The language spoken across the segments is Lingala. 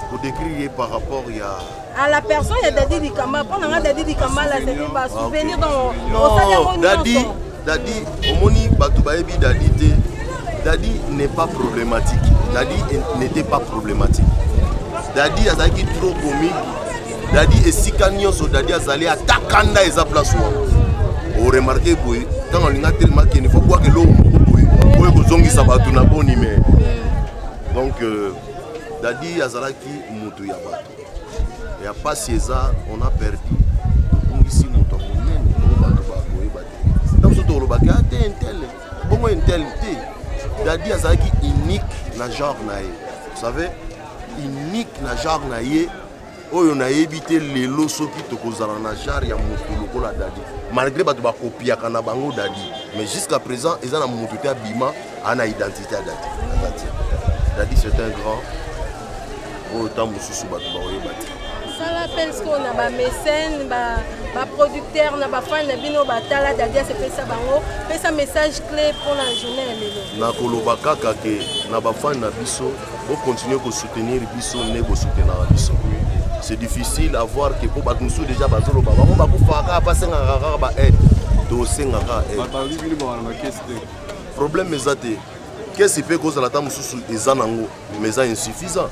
Pour décrire par rapport à la personne, il y a Dadi Dikamba. Pendant que Dadi Dikamba, là, c'est un souvenir dans non, Dadi, Omoni, Batoubaebi, Dadi n'est pas problématique. Dadi n'était pas problématique. Dadi Azaki trop comique. Dadi et Sikanyo so Dadi Azali à Takanda et Zaplaso. Vous remarquez, quand on a tellement qu'il faut voir que l'eau est sabatu na boni mais donc Dadi Azalaki Moutou Yabato. Et à pas César, on a perdu. Ici, Moutou donc ce tour le bac a été un tel. Dadi Azalaki unique na genre nae. Vous savez, unique na genre nae. Oyo na évité les lots qui te causent na genre ya Moutou lokola Dadi. Malgré que tu vas copier à bango Dadi, mais jusqu'à présent, ils ont montré Bima à la identité à Dadi. Dadi c'est un grand. Autant ça l'appelle ce qu'on a ba mécène, ba producteur, na ba fan na bino ba tala Dadi c'est fait ça bango, fait ça message clé pour la journée lelo. Na kolobaka kake na ba fan na biso, pour continuer à soutenir biso, ne ko soutenir biso. C'est difficile à voir que pour nous déjà bazolo baba on va pouvoir passer un ba aide dossier ngaka aide problème ezate qu'est-ce qui peut causer la table sous ezanango mais ça insuffisant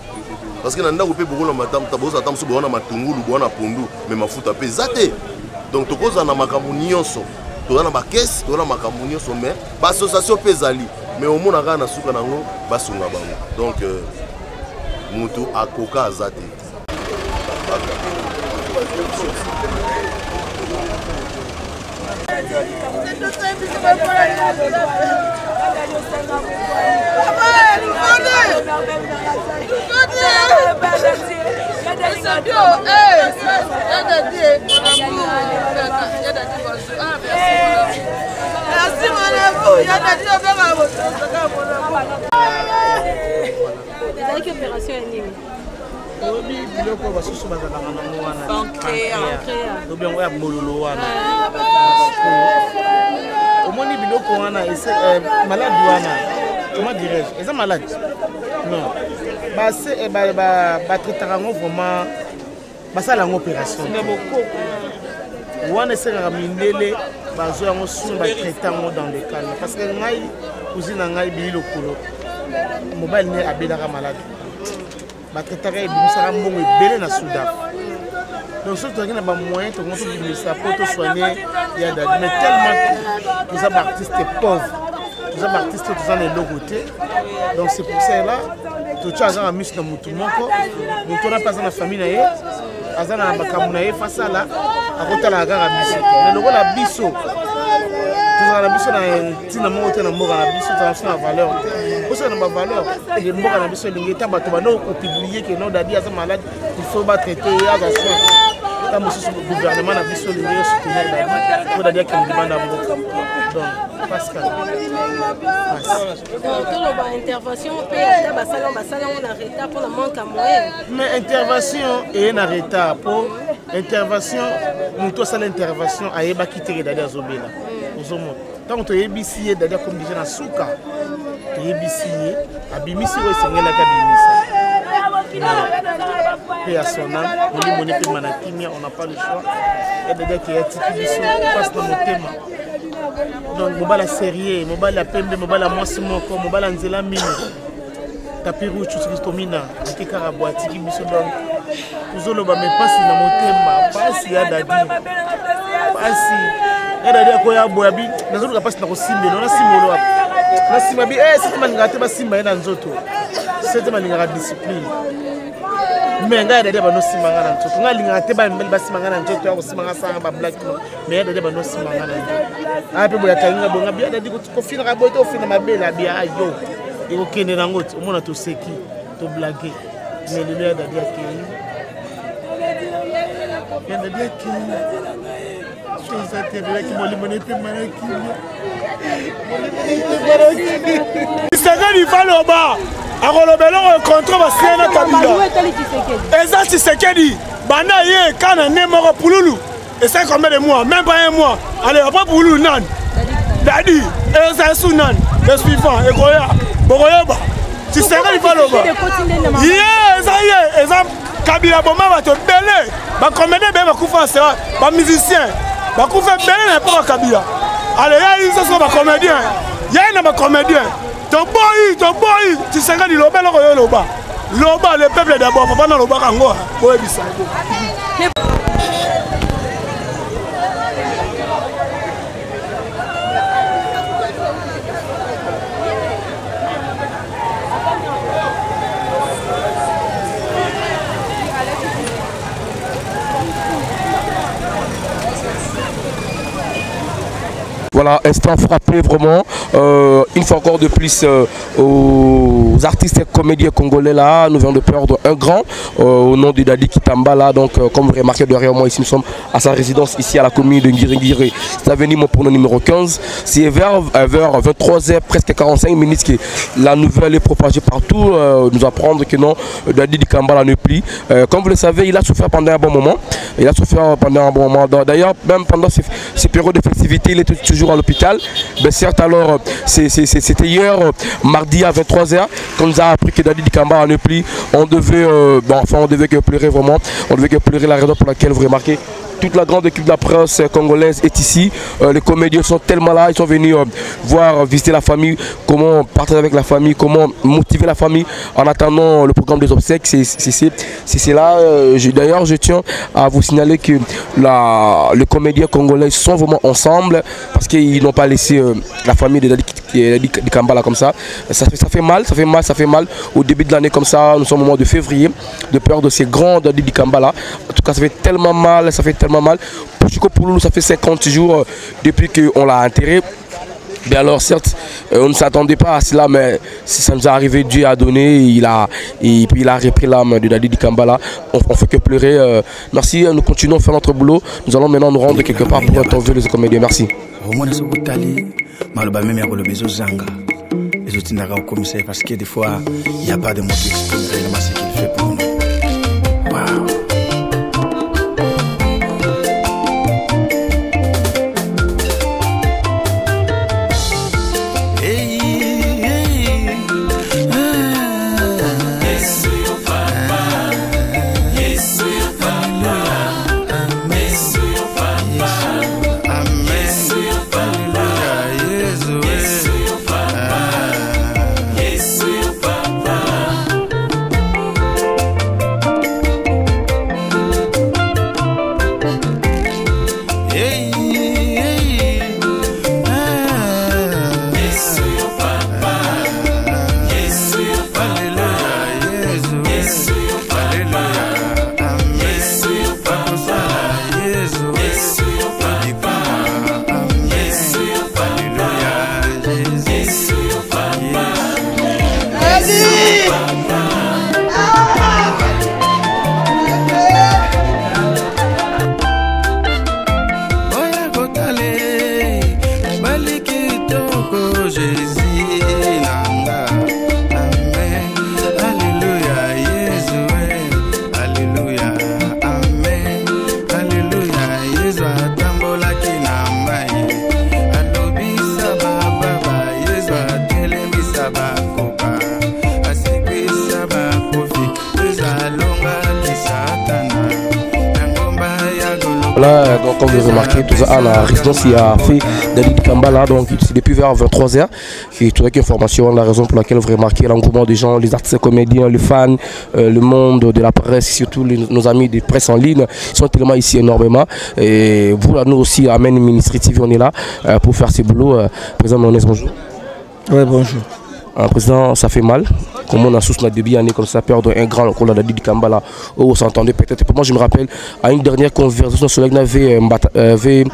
parce que nanda ko pe beaucoup la matam taboza tam so bona matungulu bona pondu mais mafuta pe zate donc to cause na makambo nyonso to na ba caisse to na makambo nyonso mais ba association pezali mais au mona kana suka nango basunga bango donc mutu akoka zate. biloko basusu bazalaka nango wana tobyango ya bololo wana omoni biloko wana malade wana comment dirais-je eza malade non batraitaka yango vraiment basala yango opération wana esengaka mindele bazwa yango sino batraita yango dans le calme parce que ngai cousine na ngai bili lokolo mobile ne abelaka malade batraitaka ebimisaka mbongo ebele na Soudan. Donc surtout qu'il y a des moyens pour soigner ya Dadi, mais tellement que les artistes pauvres, les artistes tous en est côté. Donc c'est pour ça là, tout ça a un muscle dans Moutou Moko, Moutou n'a pas dans la famille naie, azana bakamunae face à là, à côté la gare à biso. Mais le la biso, tout ça la biso na tina monte na mboka na biso dans la valeur. Pour ça na ma valeur, les mboka na biso l'ingéta bato bano ko publier que non Dadi est malade, il faut pas traiter à la soin. Le gouvernement a vu sur le milieu soutenir Dadi pour Dadi qui demande à beaucoup. Donc, Pascal. Intervention, on arrête pour le manque à moyen. Mais intervention et un arrêt pour intervention, nous tous à l'intervention à Eba quitter Dadi à Zobela. Tant que tu es bisié Dadi comme déjà dans Souka, tu es bisié, abimisi ou c'est la et à son âme, on dit mon épée manakimia, on n'a pas le choix. Il y a des gars qui passe dans mon thème. Donc, je suis sérieux, je suis pembe, je suis moko, je suis mine. Tapi rouge, je suis tomina, je suis karaboati, je suis donc. Vous avez passé dans mon thème, pas si il y a Dadi. Pas si. Il y a Dadi à quoi boyabi, nous avons passé dans le simbe, on a simbe. On a simbe, c'est une manière de simbe dans Zoto. C'est une manière de discipline. Mais ngai Dadi bano simanga na ntoto ngai linga te ba mbeli basimanga na ntoto ya kosimanga sanga ba black no mais Dadi bano simanga na ntoto ape boya kalinga bonga bia Dadi ko fina ka boto fina mabela bia ayo iko kende na ngoti omona to seki to blague mais le Dadi akeni Dadi akeni Tshisekedi faloba akolobela contre basena Kabila eza Tshisekedi bana ye kana ne moko pululu et c'est combien de mois même pas un mois allez après pululu nan dadi eza sunan le suivant ekoya bokoyeba Tshisekedi faloba ye eza Kabila boma bato belé ba comédien be ba kufa sera ba musicien ba kufa belé na pas Kabila allez ya ils sont ba comédien ya na ba comédien to boy Tshisekedi loba loko yo loba le peuple d'abord papa na loba kango boyebisa. Voilà, instant frappé vraiment, une fois encore de plus aux artistes et comédiens congolais là, nous venons de perdre un grand au nom de Dadi Kitamba là, donc comme vous remarquez derrière moi ici, nous sommes à sa résidence ici à la commune de Ngiringiri. C'est avenue mon pronom numéro 15, c'est vers 23h, presque 45 minutes que la nouvelle est propagée partout, nous apprendre que non, Dadi Kitamba là ne plie. Comme vous le savez, il a souffert pendant un bon moment, d'ailleurs même pendant ces périodes de festivité, il était toujours à l'hôpital. Ben certes, alors c'était hier mardi à 23h qu'on nous a appris que Dadi Kitamba a ne plie. On devait que pleurer vraiment, on devait que pleurer, la raison pour laquelle vous remarquez toute la grande équipe de la presse congolaise est ici. Les comédiens sont tellement là, ils sont venus visiter la famille, comment partager avec la famille, comment motiver la famille en attendant le programme des obsèques. C'est là, d'ailleurs je tiens à vous signaler que les comédiens congolais sont vraiment ensemble parce qu'ils n'ont pas laissé la famille de Dadi Kitamba là comme ça. Ça fait mal au début de l'année comme ça. Nous sommes au mois de février, de peur de ces grands Dadi Kitamba là. En tout cas ça fait tellement mal, Pour Chico Pouloulou, ça fait 50 jours depuis qu'on l'a enterré. Mais alors certes, on ne s'attendait pas à cela, mais si ça nous est arrivé, Dieu a donné, et puis il a repris l'âme de Dadi Kitamba là. On ne fait que pleurer. Merci, nous continuons à faire notre boulot. Nous allons maintenant nous rendre quelque part pour interviewer les comédiens. Merci. Parce que des fois, il n'y a pas de mots qui expriment réellement ce qu'il fait pour nous. Waouh! Là, donc, comme vous remarquez, tout ça à la résidence, il a fait Dadi Kitamba là, donc c'est depuis vers 23h. Et toute l'information, la raison pour laquelle vous remarquez l'engouement des gens, les artistes comédiens, les fans, le monde de la presse, surtout nos amis des presses en ligne, sont tellement ici énormément. Et vous, nous aussi, à Amen Ministry TV, on est là pour faire ce boulot. Président Monès, bonjour. Oui, bonjour. Président, ça fait mal. Comment on a sous notre début année comme ça, perdre un grand qu'on a Dadi Kitamba là, où on s'entendait peut-être. Pour moi, je me rappelle à une dernière conversation sur laquelle avait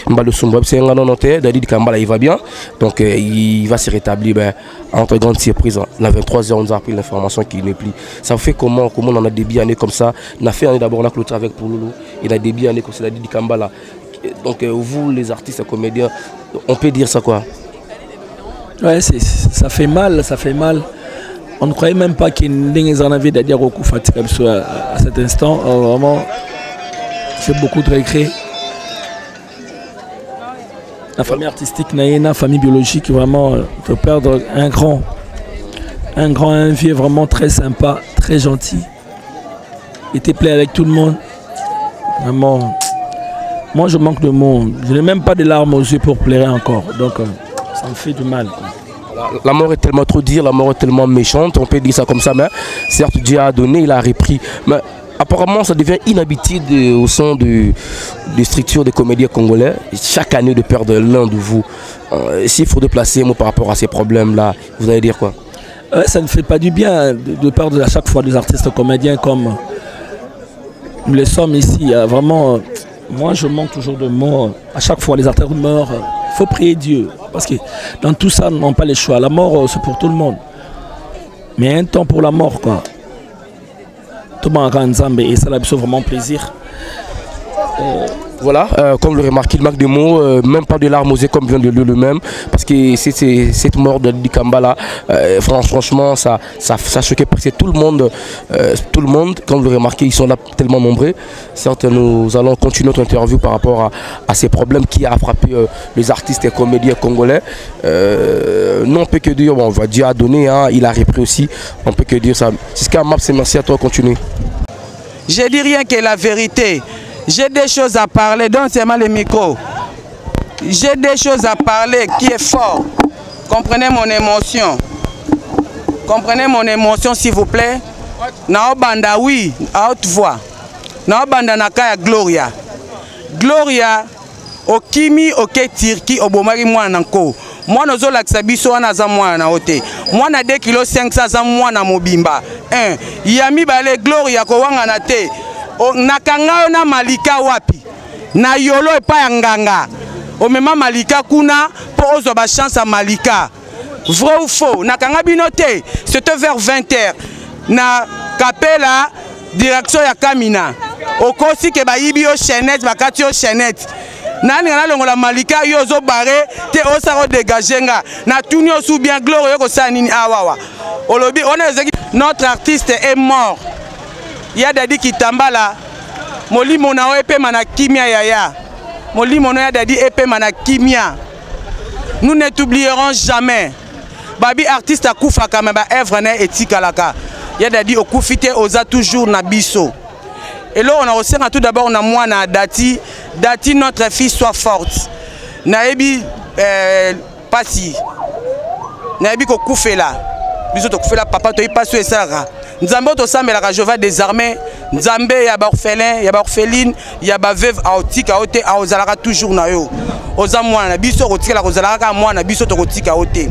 Mbalo Soumbreb, c'est un notaire, Dadi Kitamba là, il va bien, donc il va se rétablir. Ben, entre grandes surprises, à 23h, on nous a appris l'information qu'il n'est plus. Ça fait comment on a début année comme ça. On a fait d'abord la clôture avec Pouloulou, il a début année comme ça, Dadi Kitamba là, Donc vous, les artistes et comédiens, on peut dire ça quoi? Ouais, ça fait mal, ça fait mal. On ne croyait même pas qu'il y ait des envies de dire au coup fatigué à cet instant. Vraiment, c'est beaucoup de regrets. La famille artistique, la famille biologique, vraiment, peut perdre un grand vieux vraiment très sympa, très gentil. Il était plaît avec tout le monde. Vraiment, moi je manque de mots. Je n'ai même pas de larmes aux yeux pour pleurer encore. Donc, ça me fait du mal. La mort est tellement trop dire, la mort est tellement méchante, on peut dire ça comme ça, mais certes Dieu a donné, il a repris. Mais apparemment ça devient inhabituel au sein des structures des comédiens congolais, chaque année de perdre l'un de vous. S'il faut déplacer un mot par rapport à ces problèmes-là, vous allez dire quoi? Ça ne fait pas du bien de perdre à chaque fois des artistes comédiens comme nous les sommes ici. Vraiment, moi je manque toujours de mots. À chaque fois les artistes meurent. Il faut prier Dieu, parce que dans tout ça, nous n'avons pas le choix. La mort, c'est pour tout le monde. Mais un temps pour la mort, quoi. Tout le monde a Nzambe et ça a vraiment plaisir. Voilà, comme le remarqué, il manque de mots, même pas de larmes aux yeux comme vient de le même, parce que cette mort de Dikamba là, franchement, ça choquait presque tout le monde, comme le remarqué, ils sont là tellement nombreux. Certes, nous allons continuer notre interview par rapport à ces problèmes qui a frappé les artistes et comédiens congolais. Non, on peut que dire, bon, on va Dieu a donné, hein, il a repris aussi, on peut que dire ça. Siska Maps, merci à toi, continue. Je dis rien que la vérité. J'ai des choses à parler, donc c'est mal le micro. J'ai des choses à parler qui est fort. Comprenez mon émotion. Comprenez mon émotion, s'il vous plaît. Naobanda, oui, à haute voix. Naobanda nakaya Gloria. Gloria, au Kimi, au Ketirki, au Bomari, moi, nanko. Moi, nous avons l'acsabiso, on a za moi, na ote. Moi, na 2 kg 500 za moi, na mobimba. Yami bale Gloria, ko wanga na te. Nakanga na malika wapi na yolo epa ya nganga omema malika kuna po ozo ba chance à malika vrai ou faux nakanga binote c'était vers 20h na kapela direction ya Kamina okosi ke ba yibi o chaînette bakati o chaînette nani na longola malika yo zo bare te osaro dégager nga na tuni osu bien Gloire yo ko sa nini awawa olobi on notre artiste est mort. Il y a des qui tambala. Molimo na oepe mana kimia yaya. Molimo na dadi epe mana kimia. Nous ne t'oublierons jamais. Babi artiste a koufa kama ba œuvre na etika laka. Il y a des okufite oza toujours na biso. Et là on a aussi tout d'abord on a moi na Dati notre fille soit forte. Na ebi pasi. Na ebi ko koufela. Biso to koufela papa to ipaso esara. Nzambe to sambela Jehova désarmé, Nzambe ya ba orphelin, ya ba orpheline, ya ba veuve aotika ote aozalaka toujours na yo. Oza mwana na biso kotika la kozalaka mwana biso to kotika ote.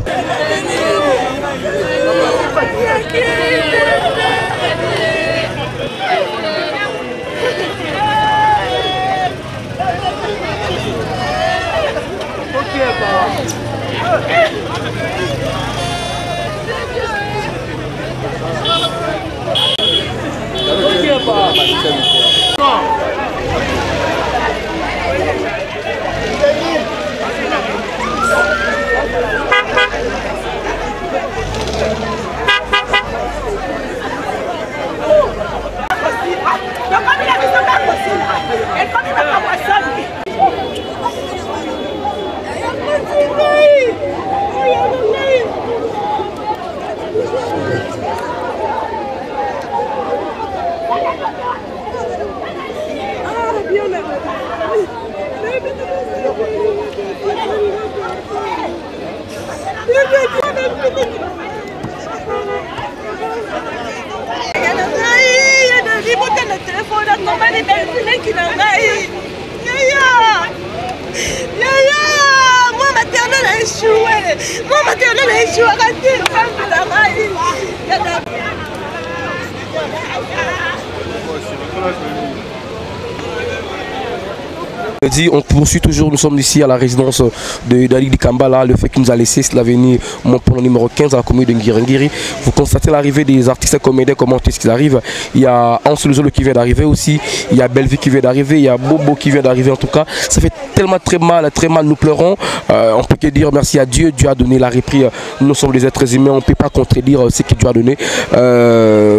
dit, on poursuit toujours, nous sommes ici à la résidence de Dali Dikambala, le fait qu'il nous a laissé l'avenir, mon plan numéro 15 à la commune de Ngiri. Vous constatez l'arrivée des artistes comédiens, comment est-ce qu'ils arrivent. Il y a Ansel Zolo qui vient d'arriver aussi, il y a Bellevue qui vient d'arriver, il y a Bobo qui vient d'arriver. En tout cas, ça fait tellement très mal, nous pleurons. On peut que dire merci à Dieu, Dieu a donné la reprise. Nous sommes des êtres humains, on ne peut pas contredire ce que Dieu a donné.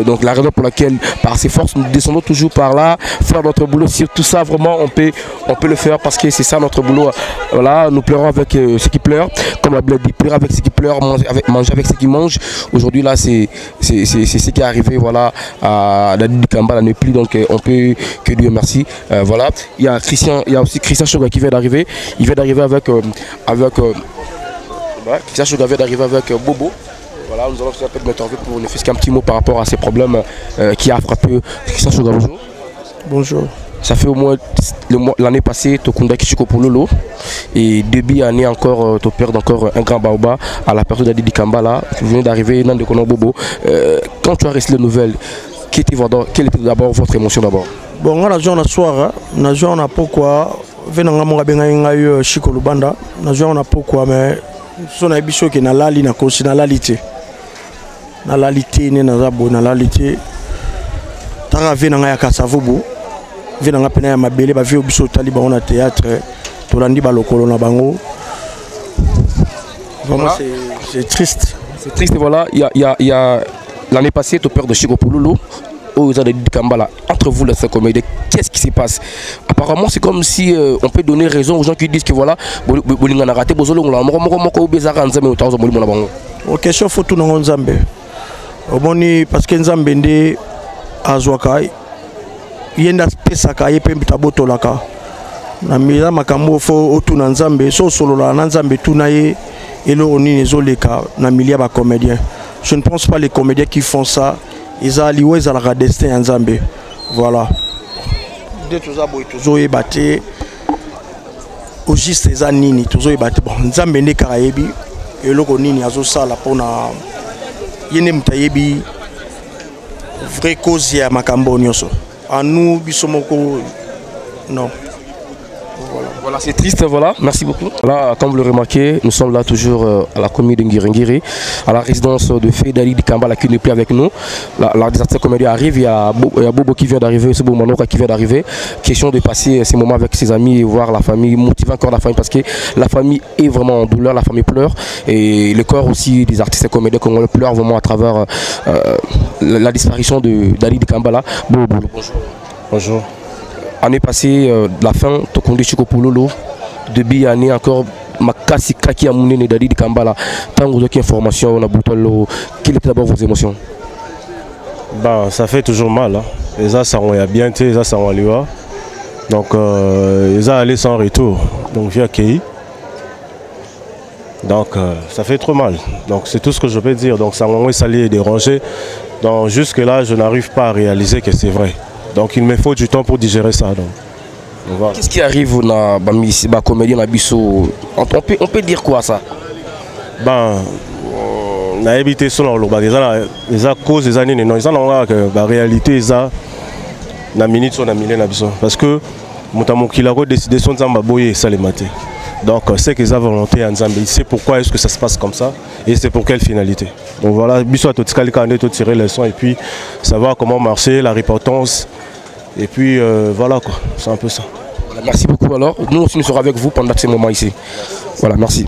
Donc la raison pour laquelle, par ses forces, nous descendons toujours par là, faire notre boulot. Sur tout ça, vraiment, on peut le faire parce que c'est ça notre boulot. Voilà, nous pleurons avec ceux qui pleurent, comme la Bible dit, pleurer avec ceux qui pleurent, manger avec ceux qui mangent. Aujourd'hui, là, c'est ce qui est arrivé, voilà, à Dali Dikamba, la Nepli, donc on peut que Dieu merci. Voilà, il y a aussi Christian Shoga qui vient d'arriver. Il vient d'arriver avec Christian Shoga vient d'arriver avec Bobo. Voilà, nous allons faire un peu de interview pour ne faire qu'un petit mot par rapport à ces problèmes qui a frappé Christian Shoga. Bonjour. Bonjour. Ça fait au moins l'année passée, tu as Kishiko Pololo. Et début année encore, tu perds encore un grand baoba à la période d'Adi Dikambala. Tu venais d'arriver dans le Kono Bobo. Quand tu as reçu les nouvelles, quelle était d'abord votre émotion d'abord? Bon, on a joué en soir, on a joué en pourquoi. Venant à mon abengay Chiko Lubanda, on a joué en pourquoi, mais son habitude qui n'a la ligne à cause de la lalité. Na lalité, na zabo, na lalité. Tara venant à Kasavobo. Venant à Pena Mabele, va vivre au Taliban au théâtre, Tolandi Balokolo na Bango. Vraiment, c'est triste. C'est triste, voilà. Il y a l'année passée, tu perds de Chico Pouloulou, aux Dali Dikambala. Entre vous, les cinq comédiens, qu'est-ce qui se passe? Apparemment, c'est comme si on peut donner raison aux gens qui disent que voilà, Bolingana raté, Bozolo, on l'a moko Bezara, Nzambe, Otazo, Bolingana Bango. Ok, question faut tout dans Nzambe. Parce que Nzambe ndi Azwaka. Yenda pesaka yepe mtaboto laka na mira makambo fo otuna nzambe so solo la nzambe tunaye elo oni ezoleka na milia ba comédiens. Je ne pense pas les comédiens qui font ça ils a lié à la destin nzambe. Voilà. De tous aboy toujours ebaté au juste les anini toujours ebaté bon nzambe ne karayebi elo ko nini azo sala pona yene mtayebi vrai cause ya makambo nyoso. À nous, Bissomoko, non. Voilà, c'est triste, voilà. Merci beaucoup. Là, comme vous le remarquez, nous sommes là toujours à la commune de Ngiri, à la résidence de Fé Dali Dikambala qui n'est plus avec nous. La désastre comédien arrive, il y a Bobo qui vient d'arriver, c'est Bobo Manoka qui vient d'arriver. Question de passer ces moments avec ses amis et voir la famille, motiver encore la famille parce que la famille est vraiment en douleur, la famille pleure et le corps aussi des artistes comédiens comme on le pleure vraiment à travers la disparition de Dali Dikambala. Bobo, bonjour. Bonjour. Année passée, la fin, tu connais Chico Pololo. Depuis année encore, Makasi Kaki Amoune Dali Dikambala. Tant que vous information, on a boutolo. Quelles étaient d'abord vos émotions? Ben, ça fait toujours mal. Hein. Et ça, ça a bien été, ça a allé. Donc, ils ont allé sans retour. Donc, via Kei. Donc, ça fait trop mal. Donc, c'est tout ce que je peux dire. Donc, ça m'a salé dérangé. Donc, jusque-là, je n'arrive pas à réaliser que c'est vrai. Donc il me faut du temps pour digérer ça. Voilà. Qu'est-ce qui arrive dans la comédie Nabiso? On peut dire quoi ça? Ben, on a évité ça les causes des années non, ils ont la réalité ça na minute sur na milliers Nabiso parce que mon qu'il a décidé son Nzamba boyer ça les mater. Donc c'est qu'ils ont volonté en Nzamba, il sait pourquoi est-ce que ça se passe comme ça et c'est pour quelle finalité. Donc voilà, Biso a tout tirer les leçons et puis savoir comment marcher, la repentance. Et puis voilà quoi, c'est un peu ça. Voilà, merci beaucoup alors. Nous aussi nous serons avec vous pendant ces moments ici. Voilà, merci.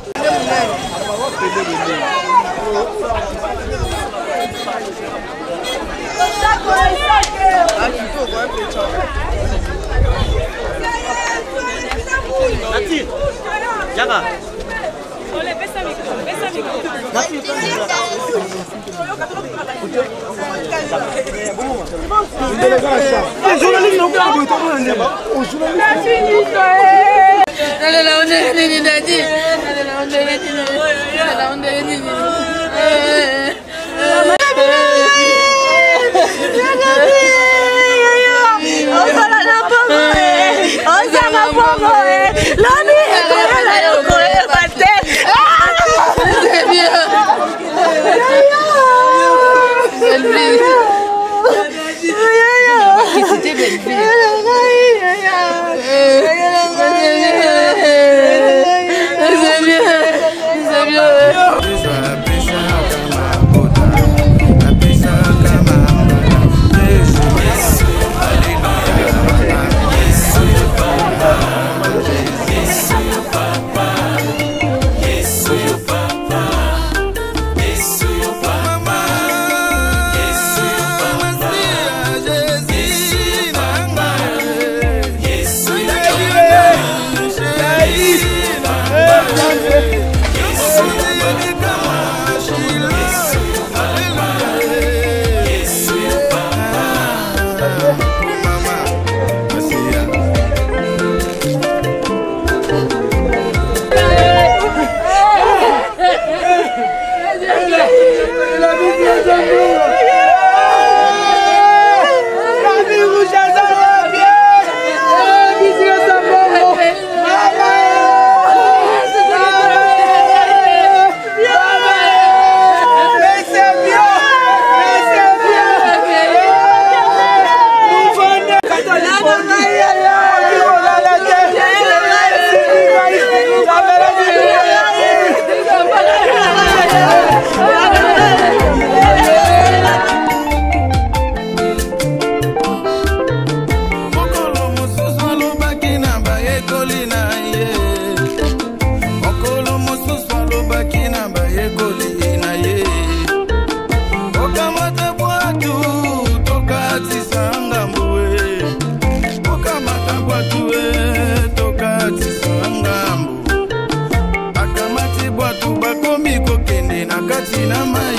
kati na mai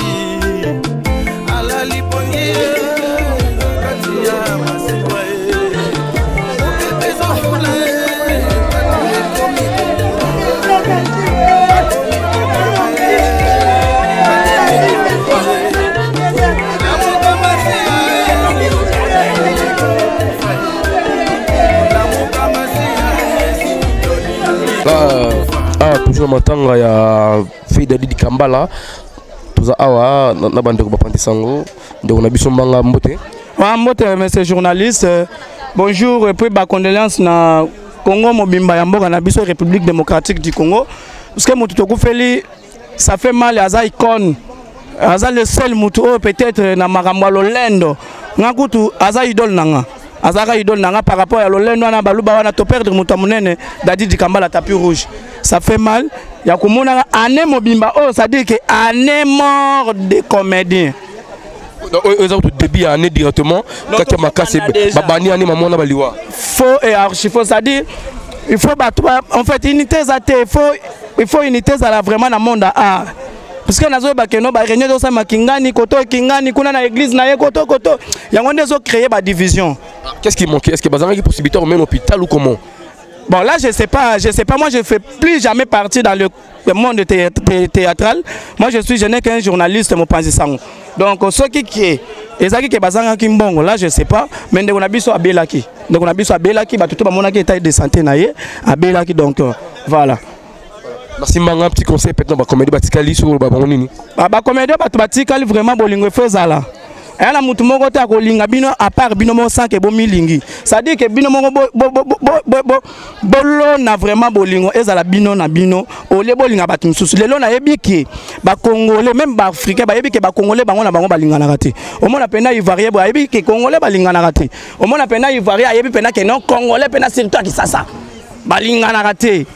ala lipongi kati ya masikwa opepezo fula toujours matanga ya fille Dadi Kambala toza awa na bande ko bapante sango ndeko na biso mbanga mbote wa mbote monsieur journaliste bonjour et puis ba condoléances na Congo mobimba ya mboka na biso République démocratique du Congo parce que mutu tokufeli ça fait mal aza icône aza le seul mutu peut-être na makambo lolendo ngakutu aza idole nanga azaka idole nanga par rapport à lolendo na baluba wana to perdre mutu munene Dadi Kambala tapis rouge ça fait mal ya komona année mobimba oh ça dit que année mort des comédiens eux autres début année directement quand tu makase babani année mamona baliwa faux et archi faux ça dit il faut en fait unité zate il faut unité za vraiment na monde a parce que nazo ba keno ba réunion do sa makingani koto kingani kuna na église na ye koto yango ndezo créer ba division. Qu'est-ce qui manque? Est-ce que bazanga qui possibilité au même hôpital ou comment? Bon là je sais pas, moi je fais plus jamais partie dans le monde théâtral. Moi je n'ai qu'un journaliste mon panzisango. Donc ceux qui ezaki ke bazanga ki mbongo là je sais pas mais ndeko na biso abelaki. Donc na biso abelaki ba tout ba monaki état de santé na ye abelaki donc voilà. Merci mbanga petit conseil peut-être ba comédie batikali sur ba bango nini. Ba comédie batikali vraiment bolingo fezala. Elle a mutu moko ta ko linga bino à part bino mo sans que bo milingi. Ça dit que bino moko bolo na vraiment bolingo ezala bino na bino ole bolinga batu mususu lelo na yebiki ba congolais même ba africain ba yebiki ba congolais bango na bango balinga na kati. Au mona pena ivoirien ba yebiki congolais balinga na kati. Au mona pena ivoirien ayebi pena que non congolais pena surtout qui ça balinga na kati.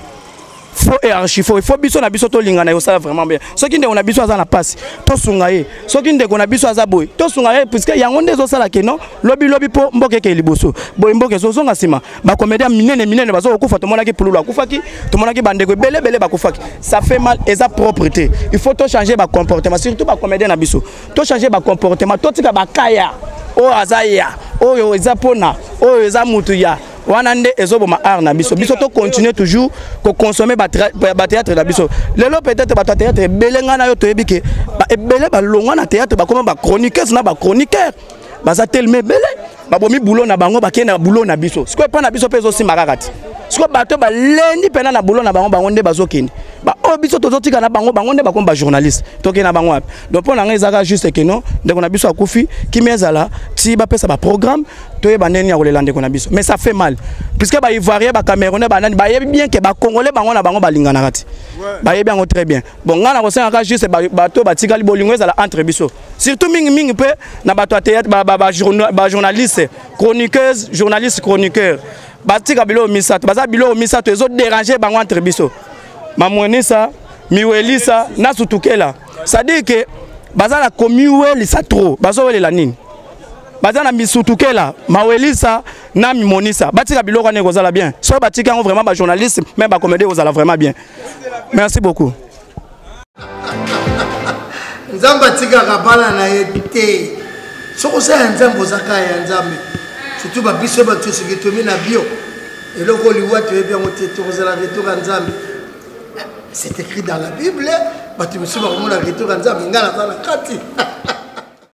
Faux et archi faux. Il faut biso na biso to lingana yo ça vraiment bien. Ce qui ndeko na biso aza na passe. To sungaye. Ce qui ndeko na biso aza boy. To sungaye puisque yango ndezo sala ke non. Lobi po mboke ke liboso. Boy mboke zo zonga sima. Ba comédien minene bazo okufa to monaki pululu akufaki. To monaki bandeko belé bakufaki. Ça fait mal et ça propreté. Il faut to changer ba comportement surtout ba comédien na biso. To changer ba comportement to tika ba kaya. O azaya. O yo ezapona. O eza mutu ya. Wanande ezobo ma art na biso to continuer toujours ko consommer ba théâtre na biso lelo peut-être ba théâtre belenga na yo to yebike ba ebele ba longwa na théâtre ba comme ba chroniqueur na ba chroniqueur baza tellement belé ba bomi boulot na bango ba kena boulot na biso siko pa na biso pezo si makakati siko bato ba lendi pena na boulot na bango nde bazokeni ba o biso tozotika na bango nde ba comme ba journaliste to kena bango api donc pour na ngezaka juste que non ndeko na biso akufi kimezala ti ba pesa ba programme to yeba neni ya kolelande ko na biso mais ça fait mal puisque ba ivoirien ba camerounais ba nani ba yebi bien que ba congolais bango na bango balingana kati ba yebi yango très bien bon ngana ko senga juste bato batikali bolingo ezala entre biso surtout mingi pe na bato théâtre ba journaliste chroniqueuse journaliste chroniqueur batika bilo misato baza bilo misato ezo déranger bango entre biso mamwenisa miwelisa na sutukela ça dit que baza la komiwelisa trop bazo welela nini baza na misutukela mawelisa na mimonisa batika biloko ne kozala bien so batika ngo vraiment ba journaliste même ba comédie kozala vraiment bien merci beaucoup nzamba tika kabala na yete soko sa nzambo zakaya nzambe surtout ba biso ba tsiki to na bio et loko liwa to bien oteto kozala retour nzambe c'est écrit dans la Bible ba tu me suis ba komona retour nzambe ngala za na kati